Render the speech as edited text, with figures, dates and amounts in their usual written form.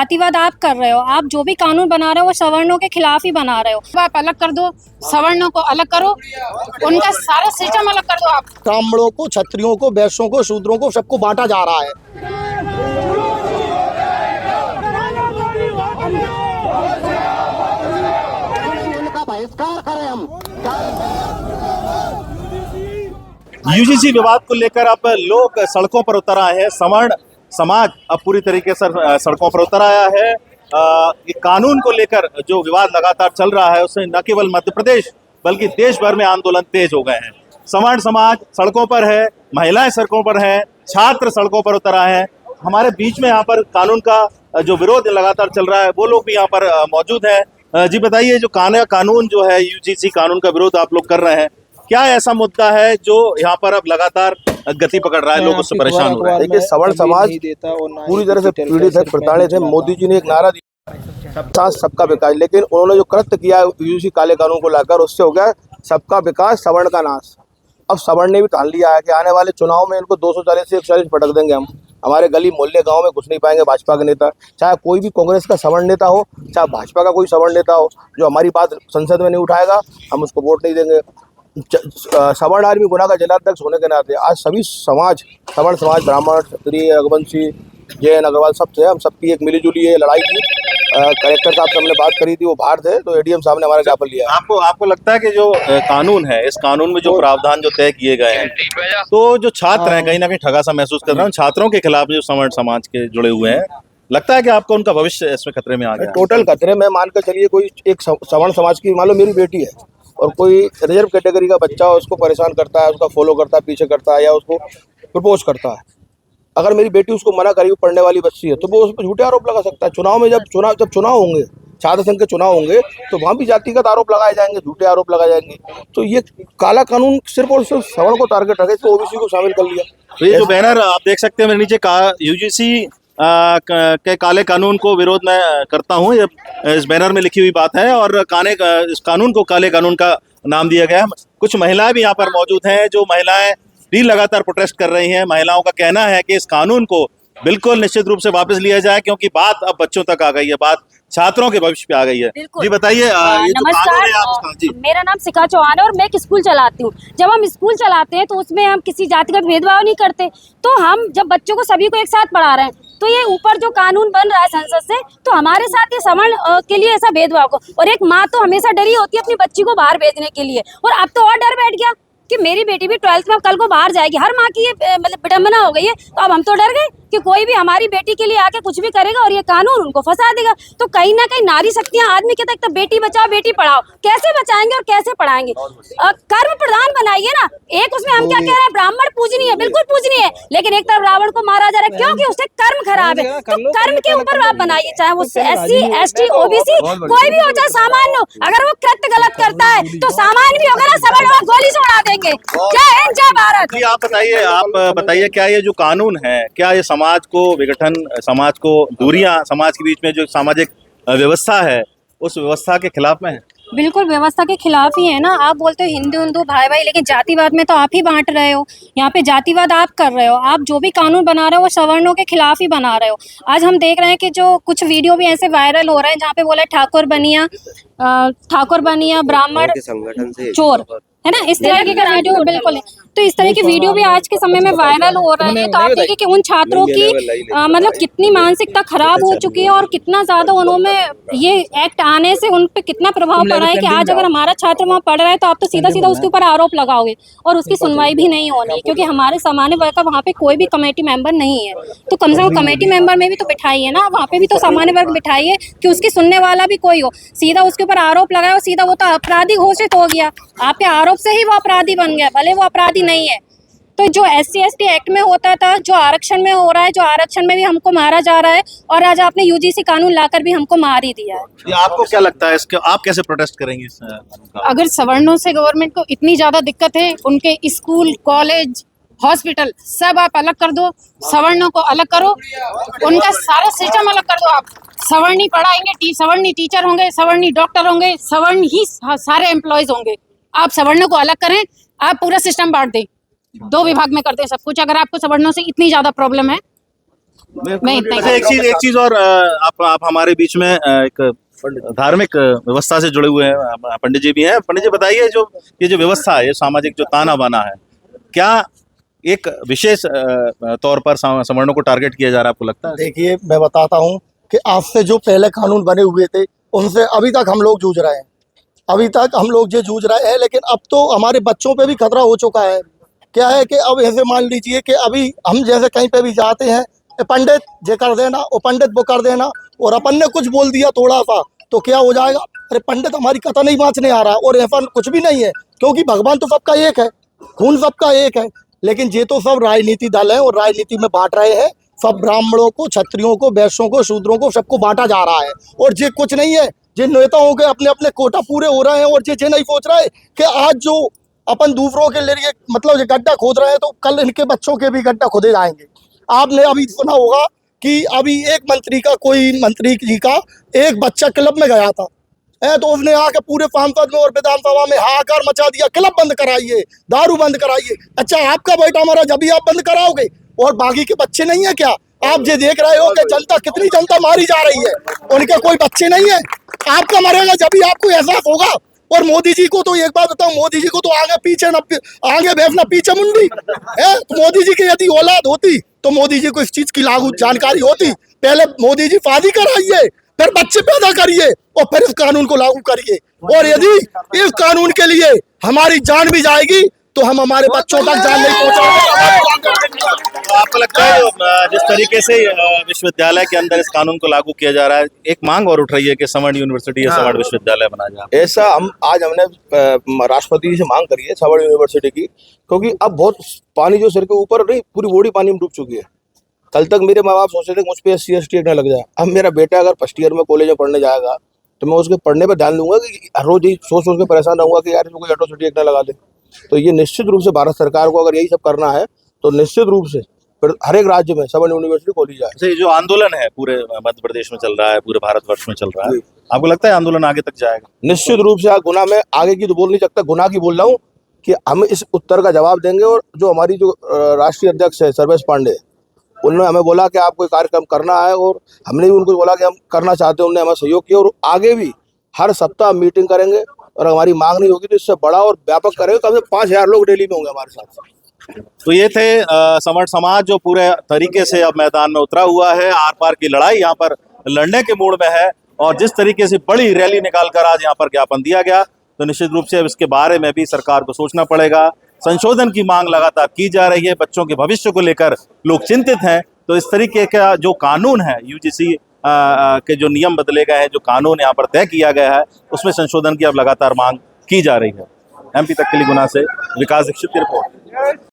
जातिवाद आप कर रहे हो। आप जो भी कानून बना रहे हो वो सवर्णों के खिलाफ ही बना रहे हो। आप अलग कर दो, सवर्णों को अलग करो, उनका सारा सिस्टम अलग कर दो। आप ब्राह्मणों को, क्षत्रियों को, वैश्यों को, शूद्रों को सबको बांटा जा रहा है। यूजीसी विवाद को लेकर अब लोग सड़कों पर उतर आए हैं। सवर्ण समाज अब पूरी तरीके से सड़कों पर उतर आया है। ये कानून को लेकर जो विवाद लगातार चल रहा है उससे न केवल मध्य प्रदेश बल्कि देश भर में आंदोलन तेज हो गए हैं। सवर्ण समाज सड़कों पर है, महिलाएं सड़कों पर हैं, छात्र सड़कों पर उतर आए हैं। हमारे बीच में यहाँ पर कानून का जो विरोध लगातार चल रहा है वो लोग भी यहाँ पर मौजूद हैं। जी बताइए, जो कानून जो है यूजीसी कानून का विरोध आप लोग कर रहे हैं, क्या ऐसा मुद्दा है जो यहाँ पर अब लगातार गति पकड़ रहा है, लोग उससे परेशान हो रहे हैं? देखिए, सवर्ण समाज पूरी तरह से पीड़ित है, प्रताड़ित है। मोदी जी ने एक नारा दिया, सबका विकास, लेकिन उन्होंने जो कृत्य किया यूजीसी काले कानून को लाकर, उससे हो गया सबका विकास सवर्ण का नाश। अब सवर्ण ने भी ठान लिया है कि आने वाले चुनाव में इनको 240 से 140 पटक देंगे हम। हमारे गली मोहल्ले गांव में घुस नहीं पाएंगे भाजपा के नेता, चाहे कोई भी कांग्रेस का सवर्ण नेता हो, चाहे भाजपा का कोई सवर्ण नेता हो। जो हमारी बात संसद में नहीं उठाएगा हम उसको वोट नहीं देंगे। सवर्ण आदमी गुना का जिलाध्यक्ष होने के नाते आज सभी समाज, सवर्ण समाज, ब्राह्मण, क्षत्रिय, रघुवंशी, जैन, अग्रवाल, सब थे, हम सबकी एक मिलीजुली ये लड़ाई थी। कलेक्टर साहब से हमने बात करी थी, वो बाहर थे, तो एडीएम साहब ने हमारा ज्ञापन लिया। आपको लगता है कि जो कानून है, इस कानून में जो प्रावधान जो तय किए गए हैं, तो जो छात्र हैं कहीं ना कहीं ठगा सा महसूस कर रहे हैं? छात्रों के खिलाफ जो सवर्ण समाज के जुड़े हुए हैं, लगता है कि आपको उनका भविष्य इसमें खतरे में आ गया? टोटल खतरे में मान कर चलिए, कोई एक सवर्ण समाज की मान लो मेरी बेटी है और कोई रिजर्व कैटेगरी का बच्चा उसको परेशान करता है, उसका फॉलो करता है, पीछे करता है या उसको प्रपोज करता है, अगर मेरी बेटी उसको मना करेगी, पढ़ने वाली बच्ची है, तो वो उस पर झूठे आरोप लगा सकता है। चुनाव में जब चुनाव होंगे, छात्र संघ के चुनाव होंगे, तो वहाँ भी जातिगत आरोप लगाए जाएंगे, झूठे आरोप लगाए जाएंगे। तो ये काला कानून सिर्फ और सिर्फ सवर्ण को टारगेट रखे, तो ओबीसी को शामिल कर लिया। तो ये जो बैनर आप देख सकते हैं मेरे नीचे, यूजीसी के काले कानून को विरोध में करता हूँ, ये इस बैनर में लिखी हुई बात है और इस कानून को काले कानून का नाम दिया गया है। कुछ महिलाएं भी यहाँ पर मौजूद हैं, जो महिलाएं भी लगातार प्रोटेस्ट कर रही हैं। महिलाओं का कहना है कि इस कानून को बिल्कुल निश्चित रूप से वापस लिया जाए, क्योंकि बात अब बच्चों तक आ गई है, बात छात्रों के भविष्य पे आ गई है। जी बताइए, नमस्कार, मेरा नाम शिखा चौहान है और मैं एक स्कूल चलाती हूँ। जब हम स्कूल चलाते हैं तो उसमें हम किसी जातिगत भेदभाव नहीं करते। तो हम जब बच्चों को सभी को एक साथ पढ़ा रहे हैं, तो ये ऊपर जो कानून बन रहा है संसद से, तो हमारे साथ ये सवर्ण के लिए ऐसा भेदभाव को, और एक माँ तो हमेशा डरी होती है अपनी बच्ची को बाहर भेजने के लिए, और अब तो और डर बैठ गया कि मेरी बेटी भी 12th में कल को बाहर जाएगी। हर माँ की ये मतलब विडंबना हो गई है। तो अब हम तो डर गए कि कोई भी हमारी बेटी के लिए आके कुछ भी करेगा और ये कानून उनको फंसा देगा। तो कहीं ना कहीं नारी शक्तियाँ आदमी के तक तो बेटी बचाओ बेटी पढ़ाओ, कैसे बचाएंगे और कैसे पढ़ाएंगे? कर्म प्रधान बनाइए ना। एक उसमें हम क्या कह रहे हैं, ब्राह्मण पूजनीय है, बिल्कुल पूजनीय है, लेकिन एक तरफ रावण को मारा जा रहा है क्योंकि उससे कर्म खराब है। तो कर्म के ऊपर आप बनाइए, चाहे वो SC ST OBC कोई भी हो, चाहे सामान्य हो। अगर वो कृत्य गलत करता है तो सामान्य भी होगा ना, सवर्ण गोली से उड़ा देंगे। जय हिंद, जय भारत। जी आप बताइए, क्या ये जो कानून है, क्या ये समाज को विघटन, समाज को दूरियां, समाज के बीच में जो सामाजिक व्यवस्था है उस व्यवस्था के खिलाफ में है? बिल्कुल व्यवस्था के खिलाफ ही है ना। आप बोलते हो हिंदू भाई भाई, लेकिन जातिवाद में तो आप ही बांट रहे हो। यहाँ पे जातिवाद आप कर रहे हो। आप जो भी कानून बना रहे हो वो सवर्णों के खिलाफ ही बना रहे हो। आज हम देख रहे हैं कि जो कुछ वीडियो भी ऐसे वायरल हो रहे हैं जहाँ पे बोला ठाकुर बनिया ब्राह्मण चोर, है ना, इस तरह के वीडियो बिल्कुल। तो इस तरह की वीडियो भी आज के समय में वायरल हो रहे हैं। तो आप देखिए कि उन छात्रों की मतलब कितनी मानसिकता खराब हो चुकी है और कितना ज्यादा उन्होंने ये एक्ट आने से उन पे कितना प्रभाव पड़ा है कि आज अगर हमारा छात्र वहाँ पढ़ रहा है तो आप तो सीधा सीधा उसके ऊपर आरोप लगाओगे और उसकी सुनवाई भी नहीं होनी, क्योंकि हमारे सामान्य वर्ग का वहाँ पे कोई भी कमेटी मेंबर नहीं है। तो कम से कम कमेटी मेंबर में भी तो बिठाइए ना, वहाँ पे भी तो सामान्य वर्ग बिठाइए कि उसकी सुनने वाला भी कोई हो। सीधा उसके ऊपर आरोप लगाए और सीधा वो तो अपराधी घोषित हो गया। आपके आरोप से ही वो अपराधी बन गया, भले वो अपराधी नहीं है। तो जो SC ST एक्ट में होता था, जो आरक्षण में हो रहा है, जो आरक्षण में भी हमको मारा जा रहा है, और आज आपने यूजीसी कानून लाकर भी हमको मार ही दिया है। आपको क्या लगता है इसके, आप कैसे प्रोटेस्ट करेंगे इस अगर सवर्णों से गवर्नमेंट को इतनी ज्यादा दिक्कत है, उनके स्कूल, कॉलेज, हॉस्पिटल सब आप अलग कर दो, सवर्णों को अलग करो, उनका सारा सिस्टम अलग कर दो। आप सवर्णी पढ़ाएंगे, सवर्णी टीचर होंगे, सवर्णी डॉक्टर होंगे, सवर्ण ही सारे एम्प्लॉयज होंगे। आप सवर्णों को अलग करें, आप पूरा सिस्टम बांट दें, 2 विभाग में करते हैं सब कुछ। अगर आपको सवर्णों से इतनी ज्यादा प्रॉब्लम है मैं इतना अच्छा, ही एक चीज और आप हमारे बीच में एक धार्मिक व्यवस्था से जुड़े हुए हैं, पंडित जी भी हैं। पंडित जी बताइए, जो ये जो व्यवस्था है, ये सामाजिक जो ताना बाना है, क्या एक विशेष तौर पर सवर्णों को टारगेट किया जा रहा है, आपको लगता है? देखिए, मैं बताता हूँ कि आज से जो पहले कानून बने हुए थे उनसे अभी तक हम लोग जूझ रहे हैं, अभी तक हम लोग जो जूझ रहे हैं। लेकिन अब तो हमारे बच्चों पे भी खतरा हो चुका है। क्या है कि अब ऐसे मान लीजिए कि अभी हम जैसे कहीं पे भी जाते हैं, पंडित ये कर देना, वो पंडित वो कर देना, और अपन ने कुछ बोल दिया थोड़ा सा तो क्या हो जाएगा, अरे पंडित हमारी कथा नहीं बाँचने आ रहा, और ऐसा कुछ भी नहीं है, क्योंकि भगवान तो सबका एक है, खून सबका एक है। लेकिन ये तो सब राजनीति दल है और राजनीति में बांट रहे हैं। सब ब्राह्मणों को, क्षत्रियों को, वैश्यों को, शूद्रों को, सबको बांटा जा रहा है। और ये कुछ नहीं है, जिन नेताओं के अपने अपने कोटा पूरे हो रहे हैं, और ये नहीं सोच रहे कि आज जो अपन दूसरों के लिए मतलब ये गड्ढा खोद रहे हैं तो कल इनके बच्चों के भी गड्ढा खोदे जाएंगे। आपने अभी सुना होगा कि अभी एक मंत्री का, कोई मंत्री जी का एक बच्चा क्लब में गया था, तो उसने आके पूरे सांसद में और विधानसभा में हाहाकार मचा दिया, क्लब बंद कराइए, दारू बंद कराइए। अच्छा, आपका बेटा मरा जब भी आप बंद कराओगे, और बाकी के बच्चे नहीं है क्या? आप ये देख रहे हो कि जनता, कितनी जनता मारी जा रही है, उनके कोई बच्चे नहीं है? आपका मरेगा जब भी आपको एहसास होगा। और मोदी जी को तो एक बात बताऊं, मोदी जी को तो आगे पीछे न, आगे भेजना पीछे मुंडी है। तो मोदी जी की यदि औलाद होती तो मोदी जी को इस चीज की लागू जानकारी होती। पहले मोदी जी शादी कराइए, फिर बच्चे पैदा करिए, और फिर इस कानून को लागू करिए। और यदि इस कानून के लिए हमारी जान भी जाएगी तो हम हमारे बच्चों तक जान नहीं पहुंचाएंगे। तो आपको लगता है जिस तरीके से विश्वविद्यालय के अंदर इस कानून को लागू किया जा रहा है, एक मांग और उठ रही है कि सवर्ण यूनिवर्सिटी या सवर्ण विश्वविद्यालय बनाया जाए? ऐसा हमने राष्ट्रपति जी से मांग करी है सवर्ण यूनिवर्सिटी की, क्योंकि अब बहुत पानी जो सिर के ऊपर नहीं, पूरी बॉडी पानी में डूब चुकी है। कल तक मेरे माँ बाप सोचते थे मुझ पे SC/ST एक्ट न लग जाए। अब मेरा बेटा अगर फर्स्ट ईयर में कॉलेज में पढ़ने जाएगा तो मैं उसके पढ़ने पर ध्यान दूंगा कि हर रोज यही सोच सोच के परेशान रहूंगा कि यार इसको कोई एट्रोसिटी एक्ट न लगा दे। तो ये निश्चित रूप से भारत सरकार को अगर यही सब करना है तो निश्चित रूप से फिर हर एक राज्य में सवर्ण यूनिवर्सिटी खोली जाए। अच्छा, ये जो आंदोलन है पूरे मध्य प्रदेश में चल रहा है, पूरे भारतवर्ष में चल रहा है, आपको लगता है आंदोलन आगे तक जाएगा? निश्चित रूप से। गुना में आगे की तो बोल नहीं सकता, गुना की बोल रहा हूँ कि हम इस उत्तर का जवाब देंगे। और जो हमारी जो राष्ट्रीय अध्यक्ष है सर्वेश पांडे, उन्होंने हमें बोला कि आपको कार्यक्रम करना है, और हमने भी उनको बोला कि हम करना चाहते हैं। उन्होंने हमें सहयोग किया, और आगे भी हर सप्ताह मीटिंग करेंगे, और हमारी मांग नहीं होगी तो इससे बड़ा और व्यापक करेंगे। कम से 5000 लोग डेली में होंगे हमारे साथ। तो ये थे सवर्ण समाज, जो पूरे तरीके से अब मैदान में उतरा हुआ है। आर पार की लड़ाई यहाँ पर लड़ने के मूड में है, और जिस तरीके से बड़ी रैली निकालकर आज यहाँ पर ज्ञापन दिया गया, तो निश्चित रूप से अब इसके बारे में भी सरकार को सोचना पड़ेगा। संशोधन की मांग लगातार की जा रही है, बच्चों के भविष्य को लेकर लोग चिंतित हैं। तो इस तरीके का जो कानून है, UGC के जो नियम बदले गए हैं, जो कानून यहाँ पर तय किया गया है, उसमें संशोधन की अब लगातार मांग की जा रही है। MP तक के लिए गुना से विकास दीक्षित की रिपोर्ट।